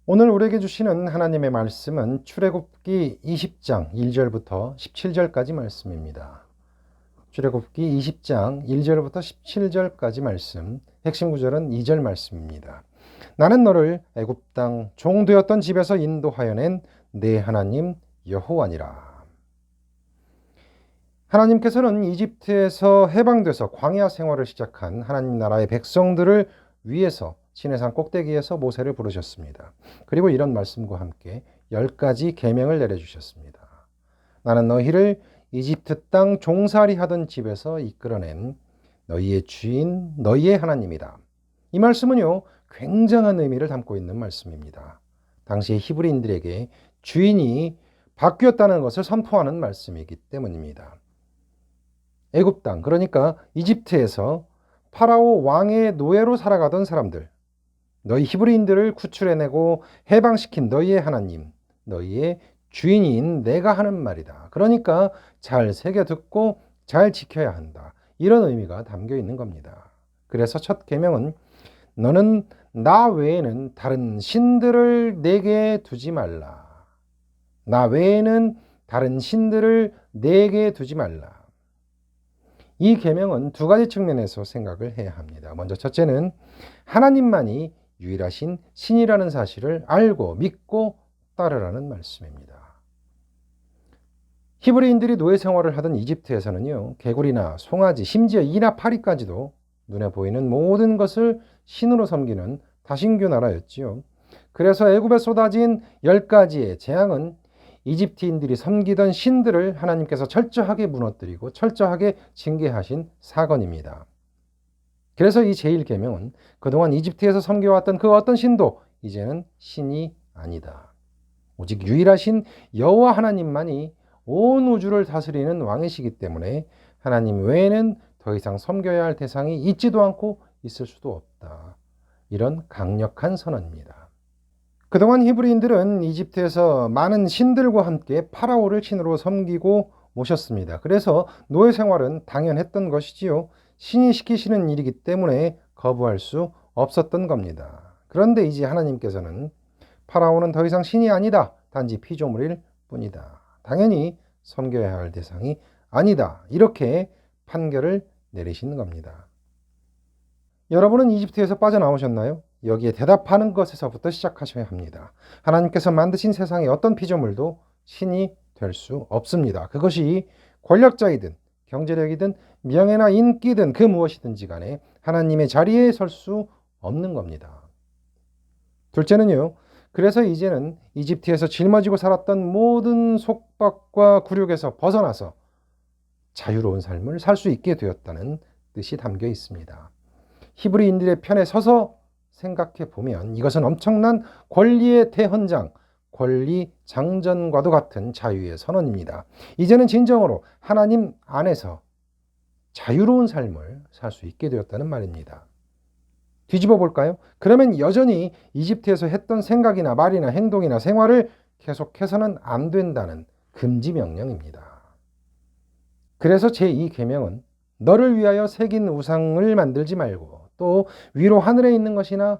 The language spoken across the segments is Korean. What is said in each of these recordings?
오늘 우리에게 주시는 하나님의 말씀은 출애굽기 20장 1절부터 17절까지 말씀입니다. 출애굽기 20장 1절부터 17절까지 말씀, 핵심 구절은 2절 말씀입니다. 나는 너를 애굽 땅 종되었던 집에서 인도하여 낸 내 하나님 여호와니라. 하나님께서는 이집트에서 해방돼서 광야 생활을 시작한 하나님 나라의 백성들을 위해서 시내산 꼭대기에서 모세를 부르셨습니다. 그리고 이런 말씀과 함께 10가지 계명을 내려주셨습니다. 나는 너희를 이집트 땅 종살이 하던 집에서 이끌어낸 너희의 주인, 너희의 하나님이다. 이 말씀은요, 굉장한 의미를 담고 있는 말씀입니다. 당시 히브리인들에게 주인이 바뀌었다는 것을 선포하는 말씀이기 때문입니다. 애굽 땅, 그러니까 이집트에서 파라오 왕의 노예로 살아가던 사람들, 너희 히브리인들을 구출해내고 해방시킨 너희의 하나님, 너희의 주인인 내가 하는 말이다. 그러니까 잘 새겨듣고 잘 지켜야 한다. 이런 의미가 담겨 있는 겁니다. 그래서 첫 계명은 너는 나 외에는 다른 신들을 내게 두지 말라. 나 외에는 다른 신들을 내게 두지 말라. 이 계명은 두 가지 측면에서 생각을 해야 합니다. 먼저 첫째는 하나님만이 유일하신 신이라는 사실을 알고 믿고 따르라는 말씀입니다. 히브리인들이 노예 생활을 하던 이집트에서는요, 개구리나 송아지, 심지어 이나 파리까지도 눈에 보이는 모든 것을 신으로 섬기는 다신교 나라였지요. 그래서 애굽에 쏟아진 10가지의 재앙은 이집트인들이 섬기던 신들을 하나님께서 철저하게 무너뜨리고 철저하게 징계하신 사건입니다. 그래서 이 제1계명은 그동안 이집트에서 섬겨왔던 그 어떤 신도 이제는 신이 아니다. 오직 유일하신 여호와 하나님만이 온 우주를 다스리는 왕이시기 때문에 하나님 외에는 더 이상 섬겨야 할 대상이 있지도 않고 있을 수도 없다. 이런 강력한 선언입니다. 그동안 히브리인들은 이집트에서 많은 신들과 함께 파라오를 신으로 섬기고 모셨습니다. 그래서 노예 생활은 당연했던 것이지요. 신이 시키시는 일이기 때문에 거부할 수 없었던 겁니다. 그런데 이제 하나님께서는 파라오는 더 이상 신이 아니다. 단지 피조물일 뿐이다. 당연히 섬겨야 할 대상이 아니다. 이렇게 판결을 내리시는 겁니다. 여러분은 이집트에서 빠져나오셨나요? 여기에 대답하는 것에서부터 시작하셔야 합니다. 하나님께서 만드신 세상의 어떤 피조물도 신이 될 수 없습니다. 그것이 권력자이든 경제력이든 명예나 인기든 그 무엇이든지 간에 하나님의 자리에 설 수 없는 겁니다. 둘째는요, 그래서 이제는 이집트에서 짊어지고 살았던 모든 속박과 굴욕에서 벗어나서 자유로운 삶을 살 수 있게 되었다는 뜻이 담겨 있습니다. 히브리인들의 편에 서서 생각해 보면 이것은 엄청난 권리의 대헌장, 권리 장전과도 같은 자유의 선언입니다. 이제는 진정으로 하나님 안에서 자유로운 삶을 살 수 있게 되었다는 말입니다. 뒤집어 볼까요? 그러면 여전히 이집트에서 했던 생각이나 말이나 행동이나 생활을 계속해서는 안 된다는 금지 명령입니다. 그래서 제2계명은 너를 위하여 새긴 우상을 만들지 말고 또 위로 하늘에 있는 것이나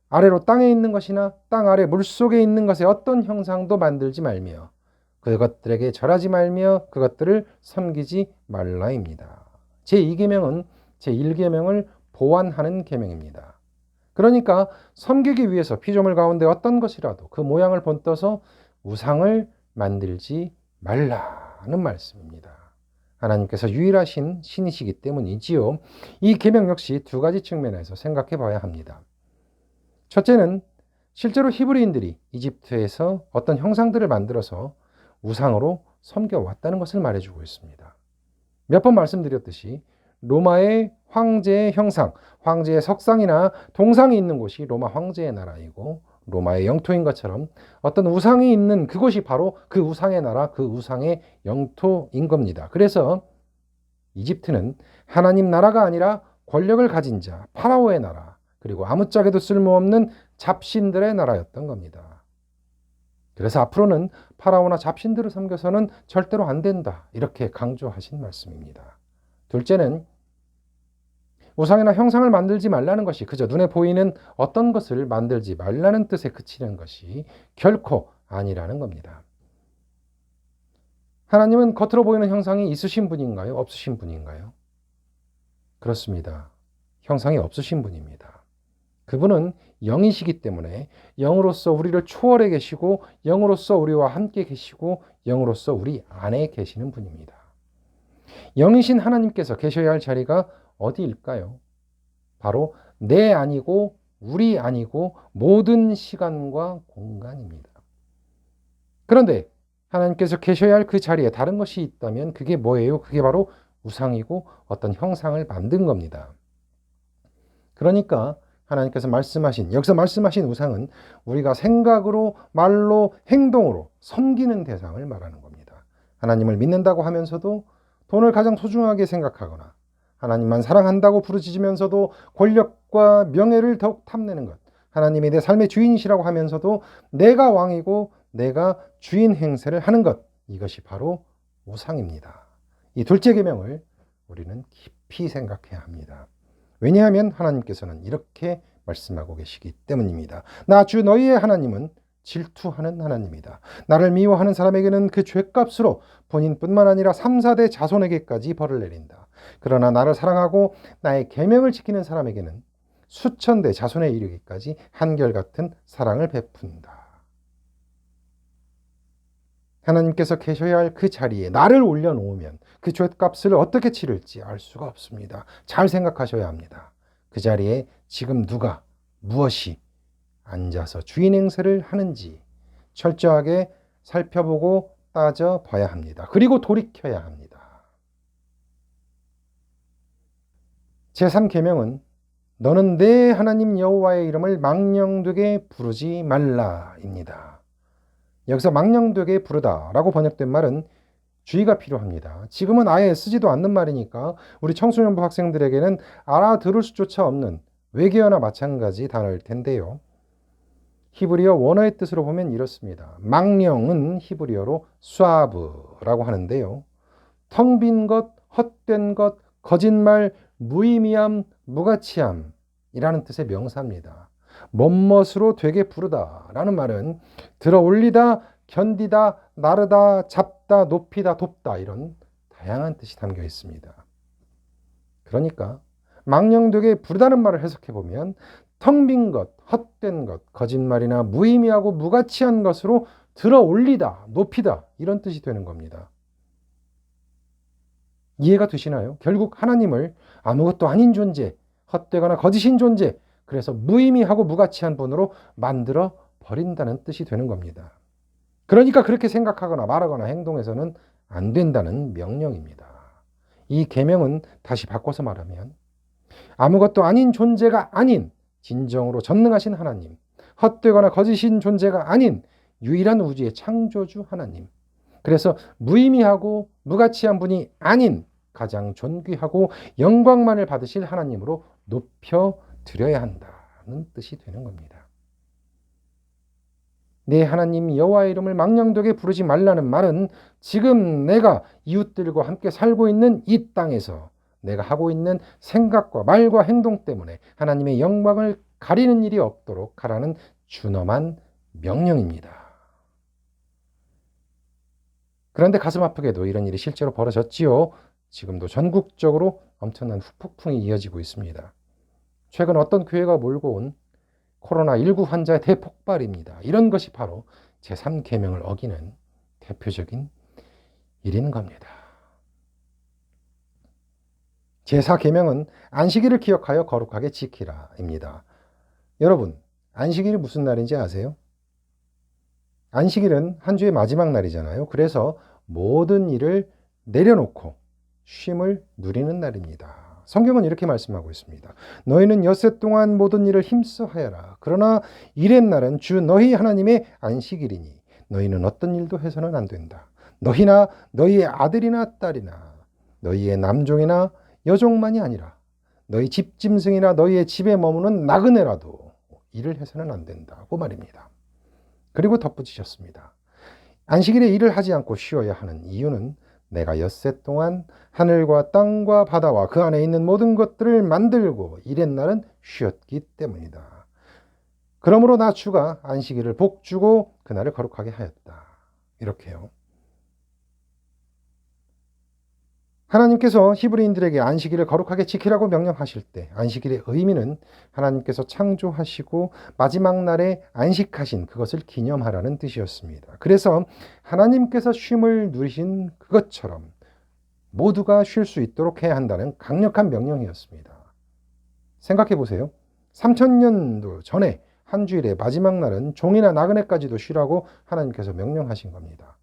아래로 땅에 있는 것이나 땅 아래 물속에 있는 것의 어떤 형상도 만들지 말며 그것들에게 절하지 말며 그것들을 섬기지 말라입니다. 제2계명은 제1계명을 보완하는 계명입니다. 그러니까 섬기기 위해서 피조물 가운데 어떤 것이라도 그 모양을 본떠서 우상을 만들지 말라는 말씀입니다. 하나님께서 유일하신 신이시기 때문이지요. 이 계명 역시 두 가지 측면에서 생각해 봐야 합니다. 첫째는 실제로 히브리인들이 이집트에서 어떤 형상들을 만들어서 우상으로 섬겨왔다는 것을 말해주고 있습니다. 몇 번 말씀드렸듯이 로마의 황제의 형상, 황제의 석상이나 동상이 있는 곳이 로마 황제의 나라이고 로마의 영토인 것처럼 어떤 우상이 있는 그곳이 바로 그 우상의 나라, 그 우상의 영토인 겁니다. 그래서 이집트는 하나님 나라가 아니라 권력을 가진 자, 파라오의 나라, 그리고 아무짝에도 쓸모없는 잡신들의 나라였던 겁니다. 그래서 앞으로는 파라오나 잡신들을 섬겨서는 절대로 안 된다. 이렇게 강조하신 말씀입니다. 둘째는 우상이나 형상을 만들지 말라는 것이 그저 눈에 보이는 어떤 것을 만들지 말라는 뜻에 그치는 것이 결코 아니라는 겁니다. 하나님은 겉으로 보이는 형상이 있으신 분인가요? 없으신 분인가요? 그렇습니다. 형상이 없으신 분입니다. 그분은 영이시기 때문에 영으로서 우리를 초월해 계시고 영으로서 우리와 함께 계시고 영으로서 우리 안에 계시는 분입니다. 영이신 하나님께서 계셔야 할 자리가 어디일까요? 바로 내 안이고 우리 안이고 모든 시간과 공간입니다. 그런데 하나님께서 계셔야 할 그 자리에 다른 것이 있다면 그게 뭐예요? 그게 바로 우상이고 어떤 형상을 만든 겁니다. 그러니까 하나님께서 여기서 말씀하신 우상은 우리가 생각으로, 말로, 행동으로 섬기는 대상을 말하는 겁니다. 하나님을 믿는다고 하면서도 돈을 가장 소중하게 생각하거나 하나님만 사랑한다고 부르짖으면서도 권력과 명예를 더욱 탐내는 것, 하나님이 내 삶의 주인이시라고 하면서도 내가 왕이고 내가 주인 행세를 하는 것, 이것이 바로 우상입니다. 이 둘째 계명을 우리는 깊이 생각해야 합니다. 왜냐하면 하나님께서는 이렇게 말씀하고 계시기 때문입니다. 나 주 너희의 하나님은 질투하는 하나님이다. 나를 미워하는 사람에게는 그 죄값으로 본인뿐만 아니라 3, 4대 자손에게까지 벌을 내린다. 그러나 나를 사랑하고 나의 계명을 지키는 사람에게는 수천 대 자손에 이르기까지 한결같은 사랑을 베푼다. 하나님께서 계셔야 할 그 자리에 나를 올려놓으면 그 죄값을 어떻게 치를지 알 수가 없습니다. 잘 생각하셔야 합니다. 그 자리에 지금 누가 무엇이 앉아서 주인 행세를 하는지 철저하게 살펴보고 따져봐야 합니다. 그리고 돌이켜야 합니다. 제3계명은 너는 내 하나님 여호와의 이름을 망령되게 부르지 말라입니다. 여기서 망령되게 부르다라고 번역된 말은 주의가 필요합니다. 지금은 아예 쓰지도 않는 말이니까 우리 청소년부 학생들에게는 알아들을 수조차 없는 외계어나 마찬가지 단어일 텐데요. 히브리어 원어의 뜻으로 보면 이렇습니다. 망령은 히브리어로 수아브라고 하는데요. 텅 빈 것, 헛된 것, 거짓말, 무의미함, 무가치함이라는 뜻의 명사입니다. 멋멋으로 되게 부르다라는 말은 들어 올리다, 견디다, 나르다, 잡다, 높이다, 돕다 이런 다양한 뜻이 담겨 있습니다. 그러니까 망령되게 부르다는 말을 해석해 보면 텅 빈 것, 헛된 것, 거짓말이나 무의미하고 무가치한 것으로 들어 올리다, 높이다 이런 뜻이 되는 겁니다. 이해가 되시나요? 결국 하나님을 아무것도 아닌 존재, 헛되거나 거짓인 존재, 그래서 무의미하고 무가치한 분으로 만들어 버린다는 뜻이 되는 겁니다. 그러니까 그렇게 생각하거나 말하거나 행동해서는 안 된다는 명령입니다. 이 계명은 다시 바꿔서 말하면 아무것도 아닌 존재가 아닌 진정으로 전능하신 하나님, 헛되거나 거짓인 존재가 아닌 유일한 우주의 창조주 하나님, 그래서 무의미하고 무가치한 분이 아닌 가장 존귀하고 영광만을 받으실 하나님으로 높여드려야 한다는 뜻이 되는 겁니다. 내 하나님 여호와의 이름을 망령되게 부르지 말라는 말은 지금 내가 이웃들과 함께 살고 있는 이 땅에서 내가 하고 있는 생각과 말과 행동 때문에 하나님의 영광을 가리는 일이 없도록 하라는 준엄한 명령입니다. 그런데 가슴 아프게도 이런 일이 실제로 벌어졌지요. 지금도 전국적으로 엄청난 후폭풍이 이어지고 있습니다. 최근 어떤 교회가 몰고 온 코로나19 환자의 대폭발입니다. 이런 것이 바로 제3계명을 어기는 대표적인 일인 겁니다. 제4계명은 안식일을 기억하여 거룩하게 지키라입니다. 여러분, 안식일이 무슨 날인지 아세요? 안식일은 한 주의 마지막 날이잖아요. 그래서 모든 일을 내려놓고 쉼을 누리는 날입니다. 성경은 이렇게 말씀하고 있습니다. 너희는 엿새 동안 모든 일을 힘써 하여라. 그러나 일의 날은 주 너희 하나님의 안식일이니 너희는 어떤 일도 해서는 안 된다. 너희나 너희의 아들이나 딸이나 너희의 남종이나 여종만이 아니라 너희 집짐승이나 너희의 집에 머무는 나그네라도 일을 해서는 안 된다고 말입니다. 그리고 덧붙이셨습니다. 안식일에 일을 하지 않고 쉬어야 하는 이유는 내가 엿새 동안 하늘과 땅과 바다와 그 안에 있는 모든 것들을 만들고 이렛날은 쉬었기 때문이다. 그러므로 나 주가 안식일을 복주고 그날을 거룩하게 하였다. 이렇게요. 하나님께서 히브리인들에게 안식일을 거룩하게 지키라고 명령하실 때 안식일의 의미는 하나님께서 창조하시고 마지막 날에 안식하신 그것을 기념하라는 뜻이었습니다. 그래서 하나님께서 쉼을 누리신 그것처럼 모두가 쉴 수 있도록 해야 한다는 강력한 명령이었습니다. 생각해 보세요. 3000년도 전에 한 주일의 마지막 날은 종이나 나그네까지도 쉬라고 하나님께서 명령하신 겁니다.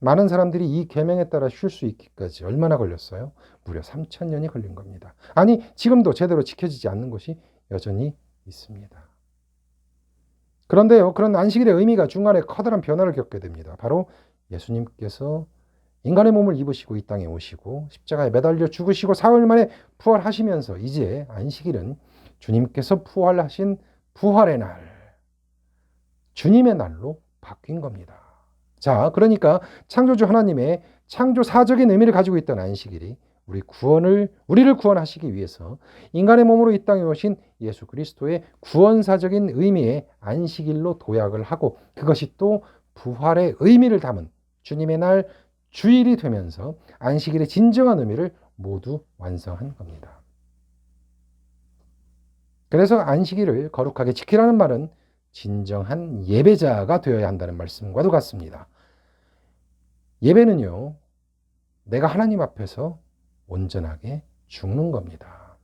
많은 사람들이 이 계명에 따라 쉴 수 있기까지 얼마나 걸렸어요? 무려 3000년이 걸린 겁니다. 아니, 지금도 제대로 지켜지지 않는 것이 여전히 있습니다. 그런데요, 그런 안식일의 의미가 중간에 커다란 변화를 겪게 됩니다. 바로 예수님께서 인간의 몸을 입으시고 이 땅에 오시고 십자가에 매달려 죽으시고 사흘 만에 부활하시면서 이제 안식일은 주님께서 부활하신 부활의 날, 주님의 날로 바뀐 겁니다. 자, 그러니까 창조주 하나님의 창조사적인 의미를 가지고 있던 안식일이 우리를 구원하시기 위해서 인간의 몸으로 이 땅에 오신 예수 그리스도의 구원사적인 의미의 안식일로 도약을 하고 그것이 또 부활의 의미를 담은 주님의 날 주일이 되면서 안식일의 진정한 의미를 모두 완성한 겁니다. 그래서 안식일을 거룩하게 지키라는 말은 진정한 예배자가 되어야 한다는 말씀과도 같습니다. 예배는요, 내가 하나님 앞에서 온전하게 죽는 겁니다.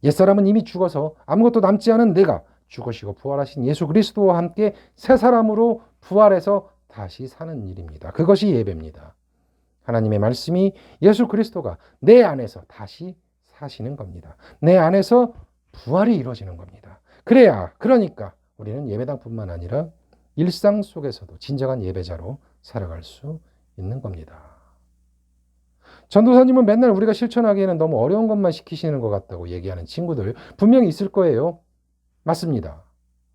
옛사람은 이미 죽어서 아무것도 남지 않은 내가 죽으시고 부활하신 예수 그리스도와 함께 새 사람으로 부활해서 다시 사는 일입니다. 그것이 예배입니다. 하나님의 말씀이 예수 그리스도가 내 안에서 다시 사시는 겁니다. 내 안에서 부활이 이루어지는 겁니다. 그러니까 우리는 예배당뿐만 아니라 일상 속에서도 진정한 예배자로 살아갈 수 있는 겁니다. 전도사님은 맨날 우리가 실천하기에는 너무 어려운 것만 시키시는 것 같다고 얘기하는 친구들 분명히 있을 거예요. 맞습니다.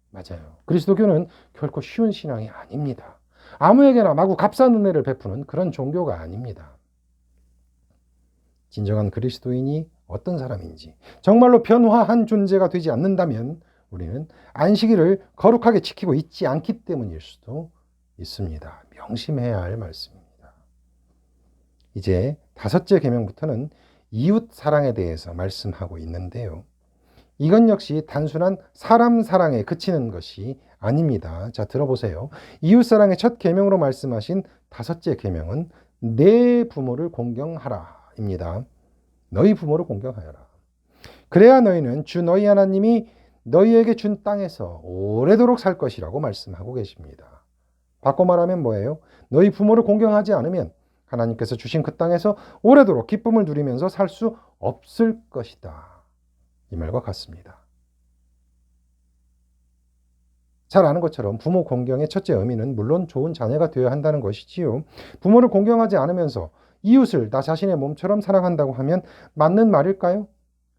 맞아요. 그리스도교는 결코 쉬운 신앙이 아닙니다. 아무에게나 마구 값싼 은혜를 베푸는 그런 종교가 아닙니다. 진정한 그리스도인이 어떤 사람인지 정말로 변화한 존재가 되지 않는다면 우리는 안식일을 거룩하게 지키고 있지 않기 때문일 수도 있습니다. 명심해야 할 말씀입니다. 이제 5째 계명부터는 이웃 사랑에 대해서 말씀하고 있는데요. 이건 역시 단순한 사람 사랑에 그치는 것이 아닙니다. 자, 들어보세요. 이웃 사랑의 첫 계명으로 말씀하신 5째 계명은 내 부모를 공경하라입니다. 너희 부모를 공경하여라. 그래야 너희는 주 너희 하나님이 너희에게 준 땅에서 오래도록 살 것이라고 말씀하고 계십니다. 바꿔 말하면 뭐예요? 너희 부모를 공경하지 않으면 하나님께서 주신 그 땅에서 오래도록 기쁨을 누리면서 살 수 없을 것이다. 이 말과 같습니다. 잘 아는 것처럼 부모 공경의 첫째 의미는 물론 좋은 자녀가 되어야 한다는 것이지요. 부모를 공경하지 않으면서 이웃을 나 자신의 몸처럼 사랑한다고 하면 맞는 말일까요?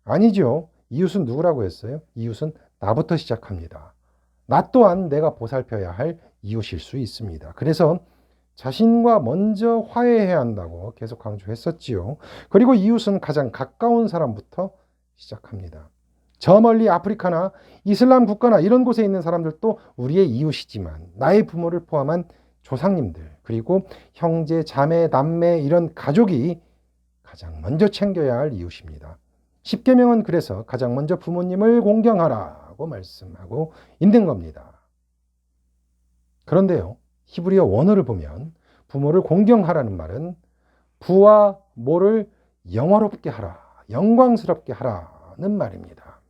아니죠. 이웃은 누구라고 했어요? 이웃은 나부터 시작합니다. 나 또한 내가 보살펴야 할 이웃일 수 있습니다. 그래서 자신과 먼저 화해해야 한다고 계속 강조했었지요. 그리고 이웃은 가장 가까운 사람부터 시작합니다. 저 멀리 아프리카나 이슬람 국가나 이런 곳에 있는 사람들도 우리의 이웃이지만 나의 부모를 포함한 조상님들 그리고 형제, 자매, 남매 이런 가족이 가장 먼저 챙겨야 할 이웃입니다. 십계명은 그래서 가장 먼저 부모님을 공경하라고 말씀하고 있는 겁니다. 그런데요, 히브리어 원어를 보면 부모를 공경하라는 말은 부와 모를 영화롭게 하라, 영광스럽게 하라는 말입니다.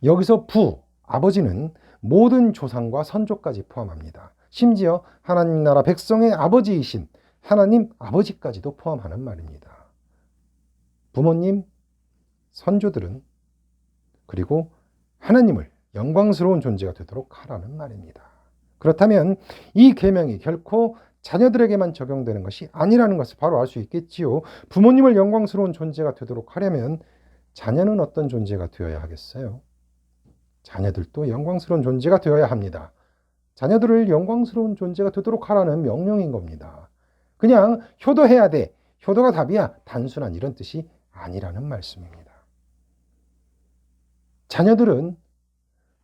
여기서 부, 아버지는 모든 조상과 선조까지 포함합니다. 심지어 하나님 나라 백성의 아버지이신 하나님 아버지까지도 포함하는 말입니다. 부모님, 선조들은 그리고 하나님을 영광스러운 존재가 되도록 하라는 말입니다. 그렇다면 이 계명이 결코 자녀들에게만 적용되는 것이 아니라는 것을 바로 알 수 있겠지요. 부모님을 영광스러운 존재가 되도록 하려면 자녀는 어떤 존재가 되어야 하겠어요? 자녀들도 영광스러운 존재가 되어야 합니다. 자녀들을 영광스러운 존재가 되도록 하라는 명령인 겁니다. 그냥 효도해야 돼. 효도가 답이야. 단순한 이런 뜻이 아니라는 말씀입니다. 자녀들은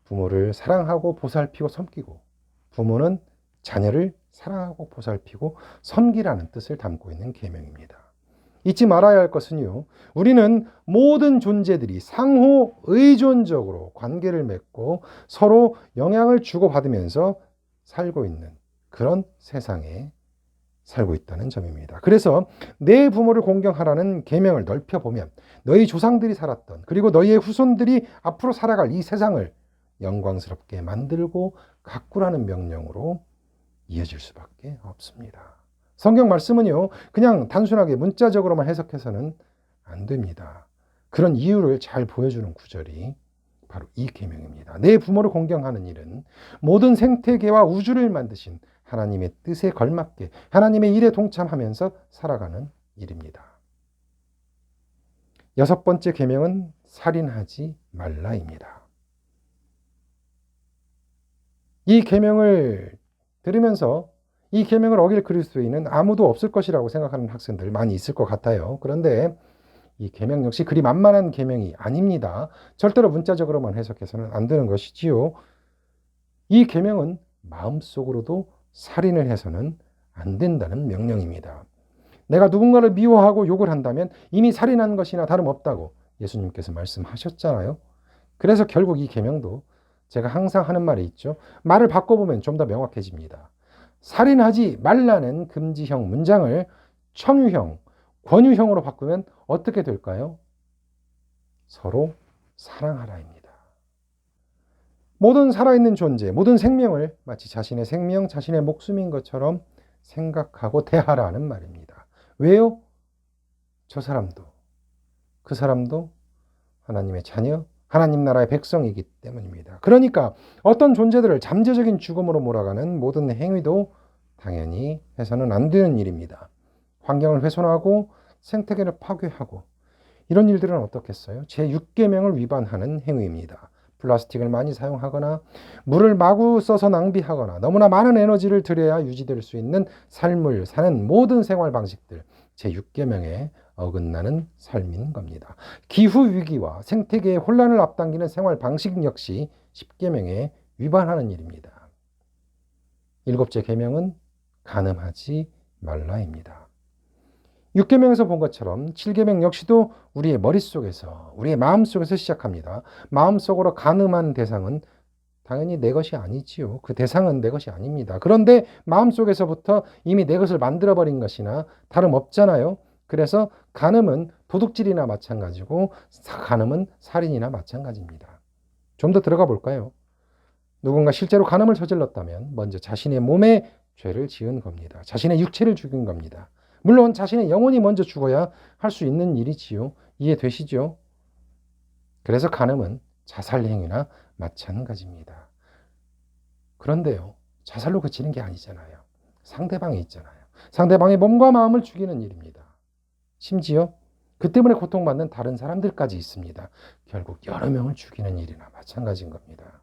부모를 사랑하고 보살피고 섬기고, 부모는 자녀를 사랑하고 보살피고 섬기라는 뜻을 담고 있는 계명입니다. 잊지 말아야 할 것은요, 우리는 모든 존재들이 상호 의존적으로 관계를 맺고 서로 영향을 주고받으면서 살고 있는 그런 세상에 살고 있다는 점입니다. 그래서 내 부모를 공경하라는 계명을 넓혀보면 너희 조상들이 살았던, 그리고 너희의 후손들이 앞으로 살아갈 이 세상을 영광스럽게 만들고 가꾸라는 명령으로 이어질 수밖에 없습니다. 성경 말씀은요, 그냥 단순하게 문자적으로만 해석해서는 안 됩니다. 그런 이유를 잘 보여주는 구절이 바로 이 계명입니다. 내 부모를 공경하는 일은 모든 생태계와 우주를 만드신 하나님의 뜻에 걸맞게 하나님의 일에 동참하면서 살아가는 일입니다. 여섯 번째 계명은 살인하지 말라입니다. 이 계명을 들으면서 이 계명을 어길 그리스도인은 아무도 없을 것이라고 생각하는 학생들 많이 있을 것 같아요. 그런데 이 계명 역시 그리 만만한 계명이 아닙니다. 절대로 문자적으로만 해석해서는 안 되는 것이지요. 이 계명은 마음속으로도 살인을 해서는 안 된다는 명령입니다. 내가 누군가를 미워하고 욕을 한다면 이미 살인한 것이나 다름없다고 예수님께서 말씀하셨잖아요. 그래서 결국 이 계명도 제가 항상 하는 말이 있죠. 말을 바꿔보면 좀 더 명확해집니다. 살인하지 말라는 금지형 문장을 청유형, 권유형으로 바꾸면 어떻게 될까요? 서로 사랑하라입니다. 모든 살아있는 존재, 모든 생명을 마치 자신의 생명, 자신의 목숨인 것처럼 생각하고 대하라는 말입니다. 왜요? 저 사람도, 그 사람도 하나님의 자녀, 하나님 나라의 백성이기 때문입니다. 그러니까 어떤 존재들을 잠재적인 죽음으로 몰아가는 모든 행위도 당연히 해서는 안 되는 일입니다. 환경을 훼손하고 생태계를 파괴하고 이런 일들은 어떻겠어요? 제6계명을 위반하는 행위입니다. 플라스틱을 많이 사용하거나 물을 마구 써서 낭비하거나 너무나 많은 에너지를 들여야 유지될 수 있는 삶을 사는 모든 생활 방식들, 제6계명에 어긋나는 삶인 겁니다. 기후위기와 생태계의 혼란을 앞당기는 생활 방식 역시 10계명에 위반하는 일입니다. 7째 계명은 간음하지 말라입니다. 6계명에서 본 것처럼 7계명 역시도 우리의 머릿속에서, 우리의 마음속에서 시작합니다. 마음속으로 간음한 대상은 당연히 내 것이 아니지요. 그 대상은 내 것이 아닙니다. 그런데 마음속에서부터 이미 내 것을 만들어버린 것이나 다름없잖아요. 그래서 간음은 도둑질이나 마찬가지고 간음은 살인이나 마찬가지입니다. 좀 더 들어가 볼까요? 누군가 실제로 간음을 저질렀다면 먼저 자신의 몸에 죄를 지은 겁니다. 자신의 육체를 죽인 겁니다. 물론 자신의 영혼이 먼저 죽어야 할 수 있는 일이지요. 이해되시죠? 그래서 간음은 자살 행위나 마찬가지입니다. 그런데요, 자살로 그치는 게 아니잖아요. 상대방이 있잖아요. 상대방의 몸과 마음을 죽이는 일입니다. 심지어 그 때문에 고통받는 다른 사람들까지 있습니다. 결국 여러 명을 죽이는 일이나 마찬가지인 겁니다.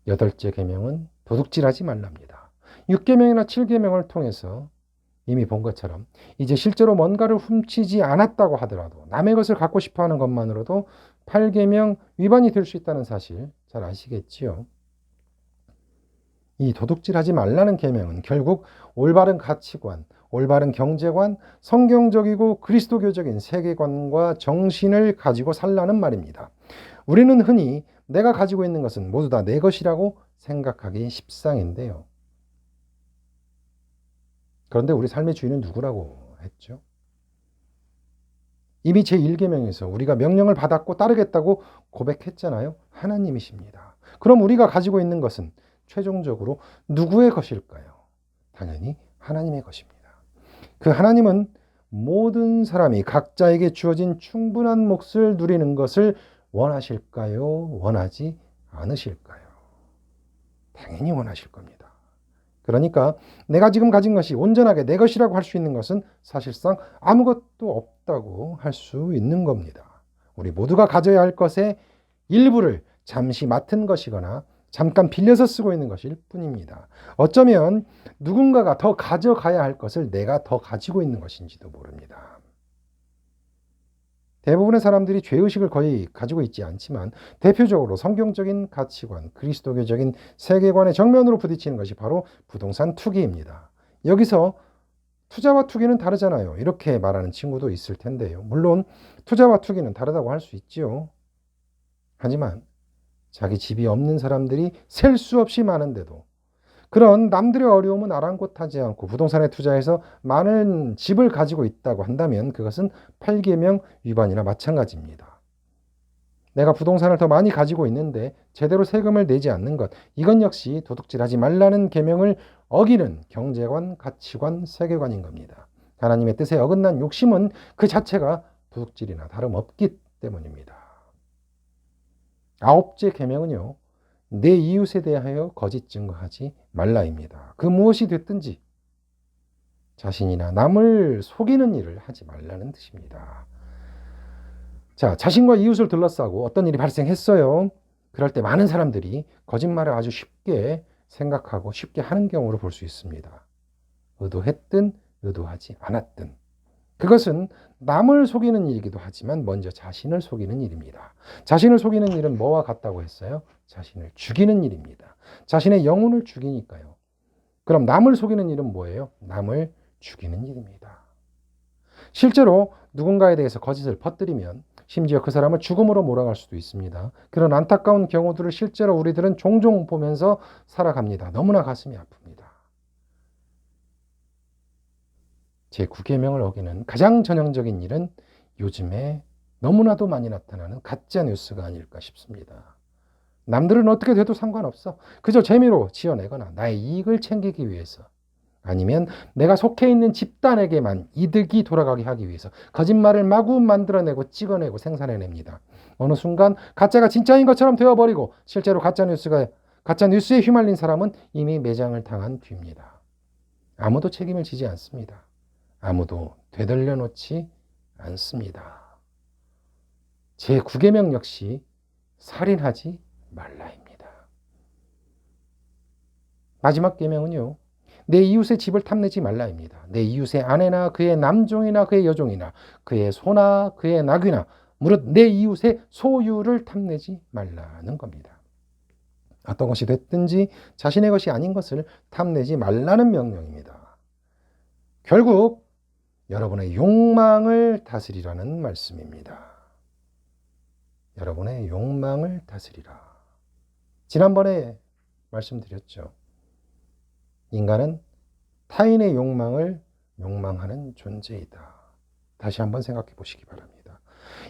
8째 계명은 도둑질하지 말랍니다. 6계명이나 7계명을 통해서 이미 본 것처럼 이제 실제로 뭔가를 훔치지 않았다고 하더라도 남의 것을 갖고 싶어하는 것만으로도 8계명 위반이 될 수 있다는 사실 잘 아시겠지요? 이 도둑질하지 말라는 계명은 결국 올바른 가치관, 올바른 경제관, 성경적이고 그리스도교적인 세계관과 정신을 가지고 살라는 말입니다. 우리는 흔히 내가 가지고 있는 것은 모두 다 내 것이라고 생각하기 십상인데요. 그런데 우리 삶의 주인은 누구라고 했죠? 이미 제1계명에서 우리가 명령을 받았고 따르겠다고 고백했잖아요. 하나님이십니다. 그럼 우리가 가지고 있는 것은 최종적으로 누구의 것일까요? 당연히 하나님의 것입니다. 그 하나님은 모든 사람이 각자에게 주어진 충분한 몫을 누리는 것을 원하실까요? 원하지 않으실까요? 당연히 원하실 겁니다. 그러니까 내가 지금 가진 것이 온전하게 내 것이라고 할 수 있는 것은 사실상 아무것도 없다고 할 수 있는 겁니다. 우리 모두가 가져야 할 것의 일부를 잠시 맡은 것이거나 잠깐 빌려서 쓰고 있는 것일 뿐입니다. 어쩌면 누군가가 더 가져가야 할 것을 내가 더 가지고 있는 것인지도 모릅니다. 대부분의 사람들이 죄의식을 거의 가지고 있지 않지만 대표적으로 성경적인 가치관, 그리스도교적인 세계관의 정면으로 부딪히는 것이 바로 부동산 투기입니다. 여기서 투자와 투기는 다르잖아요. 이렇게 말하는 친구도 있을 텐데요. 물론 투자와 투기는 다르다고 할 수 있지요. 하지만 자기 집이 없는 사람들이 셀 수 없이 많은데도 그런 남들의 어려움은 아랑곳하지 않고 부동산에 투자해서 많은 집을 가지고 있다고 한다면 그것은 8계명 위반이나 마찬가지입니다. 내가 부동산을 더 많이 가지고 있는데 제대로 세금을 내지 않는 것, 이건 역시 도둑질하지 말라는 계명을 어기는 경제관, 가치관, 세계관인 겁니다. 하나님의 뜻에 어긋난 욕심은 그 자체가 도둑질이나 다름없기 때문입니다. 9째 계명은요, 내 이웃에 대하여 거짓 증거하지 말라입니다. 그 무엇이 됐든지 자신이나 남을 속이는 일을 하지 말라는 뜻입니다. 자, 자신과 이웃을 둘러싸고 어떤 일이 발생했어요. 그럴 때 많은 사람들이 거짓말을 아주 쉽게 생각하고 쉽게 하는 경우를 볼 수 있습니다. 의도했든 의도하지 않았든. 그것은 남을 속이는 일이기도 하지만 먼저 자신을 속이는 일입니다. 자신을 속이는 일은 뭐와 같다고 했어요? 자신을 죽이는 일입니다. 자신의 영혼을 죽이니까요. 그럼 남을 속이는 일은 뭐예요? 남을 죽이는 일입니다. 실제로 누군가에 대해서 거짓을 퍼뜨리면 심지어 그 사람을 죽음으로 몰아갈 수도 있습니다. 그런 안타까운 경우들을 실제로 우리들은 종종 보면서 살아갑니다. 너무나 가슴이 아픕니다. 제9계명을 어기는 가장 전형적인 일은 요즘에 너무나도 많이 나타나는 가짜 뉴스가 아닐까 싶습니다. 남들은 어떻게 돼도 상관없어. 그저 재미로 지어내거나 나의 이익을 챙기기 위해서 아니면 내가 속해 있는 집단에게만 이득이 돌아가게 하기 위해서 거짓말을 마구 만들어내고 찍어내고 생산해냅니다. 어느 순간 가짜가 진짜인 것처럼 되어버리고 실제로 가짜 뉴스에 휘말린 사람은 이미 매장을 당한 뒤입니다. 아무도 책임을 지지 않습니다. 아무도 되돌려 놓지 않습니다. 제9계명 역시 살인하지 말라입니다. 마지막 계명은요, 내 이웃의 집을 탐내지 말라입니다. 내 이웃의 아내나 그의 남종이나 그의 여종이나 그의 소나 그의 나귀나 무릇 내 이웃의 소유를 탐내지 말라는 겁니다. 어떤 것이 됐든지 자신의 것이 아닌 것을 탐내지 말라는 명령입니다. 결국 여러분의 욕망을 다스리라는 말씀입니다. 여러분의 욕망을 다스리라. 지난번에 말씀드렸죠. 인간은 타인의 욕망을 욕망하는 존재이다. 다시 한번 생각해 보시기 바랍니다.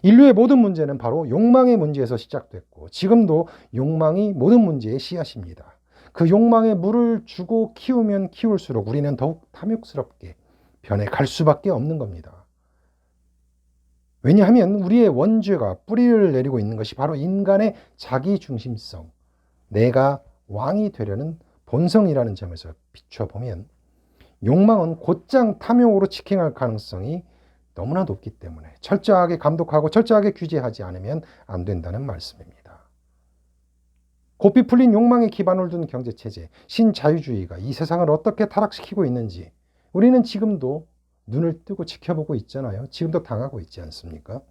인류의 모든 문제는 바로 욕망의 문제에서 시작됐고 지금도 욕망이 모든 문제의 씨앗입니다. 그 욕망에 물을 주고 키우면 키울수록 우리는 더욱 탐욕스럽게 변해갈 수밖에 없는 겁니다. 왜냐하면 우리의 원죄가 뿌리를 내리고 있는 것이 바로 인간의 자기중심성, 내가 왕이 되려는 본성이라는 점에서 비춰보면 욕망은 곧장 탐욕으로 직행할 가능성이 너무나 높기 때문에 철저하게 감독하고 철저하게 규제하지 않으면 안 된다는 말씀입니다. 고삐 풀린 욕망에 기반을 둔 경제체제, 신자유주의가 이 세상을 어떻게 타락시키고 있는지 우리는 지금도 눈을 뜨고 지켜보고 있잖아요. 지금도 당하고 있지 않습니까?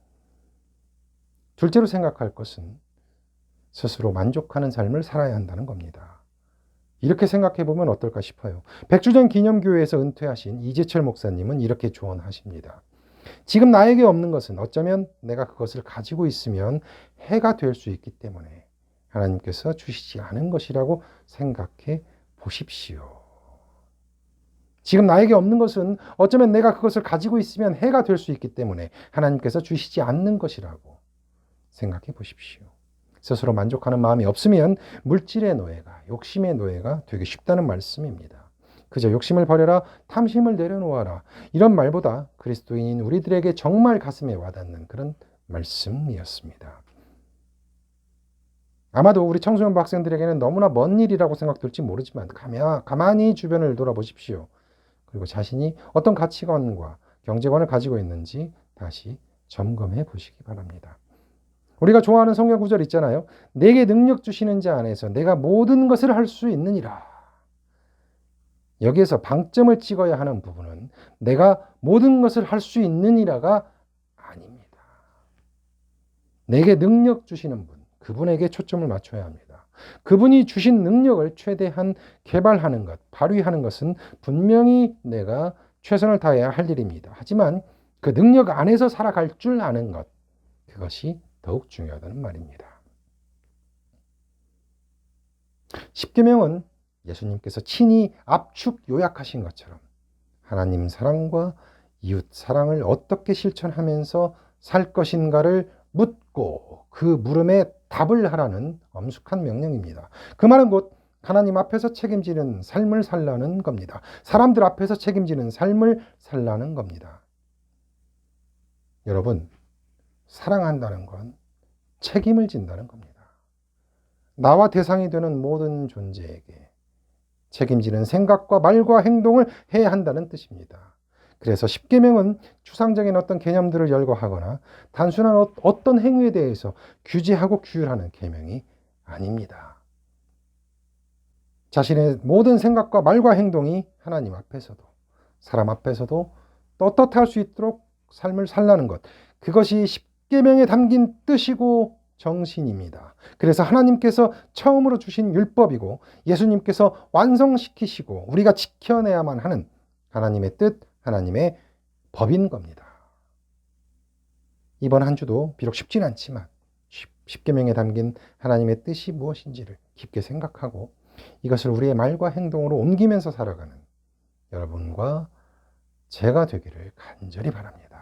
둘째로 생각할 것은 스스로 만족하는 삶을 살아야 한다는 겁니다. 이렇게 생각해 보면 어떨까 싶어요. 백주전 기념교회에서 은퇴하신 이재철 목사님은 이렇게 조언하십니다. 지금 나에게 없는 것은 어쩌면 내가 그것을 가지고 있으면 해가 될 수 있기 때문에 하나님께서 주시지 않은 것이라고 생각해 보십시오. 지금 나에게 없는 것은 어쩌면 내가 그것을 가지고 있으면 해가 될 수 있기 때문에 하나님께서 주시지 않는 것이라고 생각해 보십시오. 스스로 만족하는 마음이 없으면 물질의 노예가, 욕심의 노예가 되기 쉽다는 말씀입니다. 그저 욕심을 버려라, 탐심을 내려놓아라. 이런 말보다 그리스도인인 우리들에게 정말 가슴에 와닿는 그런 말씀이었습니다. 아마도 우리 청소년 학생들에게는 너무나 먼 일이라고 생각될지 모르지만 가만히 주변을 돌아보십시오. 그리고 자신이 어떤 가치관과 경제관을 가지고 있는지 다시 점검해 보시기 바랍니다. 우리가 좋아하는 성경 구절 있잖아요. 내게 능력 주시는 자 안에서 내가 모든 것을 할 수 있느니라. 여기에서 방점을 찍어야 하는 부분은 내가 모든 것을 할 수 있느니라가 아닙니다. 내게 능력 주시는 분, 그분에게 초점을 맞춰야 합니다. 그분이 주신 능력을 최대한 개발하는 것, 발휘하는 것은 분명히 내가 최선을 다해야 할 일입니다. 하지만 그 능력 안에서 살아갈 줄 아는 것, 그것이 더욱 중요하다는 말입니다. 십계명은 예수님께서 친히 압축 요약하신 것처럼 하나님 사랑과 이웃 사랑을 어떻게 실천하면서 살 것인가를 묻고 그 물음에 답을 하라는 엄숙한 명령입니다. 그 말은 곧 하나님 앞에서 책임지는 삶을 살라는 겁니다. 사람들 앞에서 책임지는 삶을 살라는 겁니다. 여러분, 사랑한다는 건 책임을 진다는 겁니다. 나와 대상이 되는 모든 존재에게 책임지는 생각과 말과 행동을 해야 한다는 뜻입니다. 그래서 십계명은 추상적인 어떤 개념들을 열거하거나 단순한 어떤 행위에 대해서 규제하고 규율하는 계명이 아닙니다. 자신의 모든 생각과 말과 행동이 하나님 앞에서도 사람 앞에서도 떳떳할 수 있도록 삶을 살라는 것, 그것이 십계명에 담긴 뜻이고 정신입니다. 그래서 하나님께서 처음으로 주신 율법이고 예수님께서 완성시키시고 우리가 지켜내야만 하는 하나님의 뜻, 하나님의 법인 겁니다. 이번 한 주도 비록 쉽진 않지만 십계명에 담긴 하나님의 뜻이 무엇인지를 깊게 생각하고 이것을 우리의 말과 행동으로 옮기면서 살아가는 여러분과 제가 되기를 간절히 바랍니다.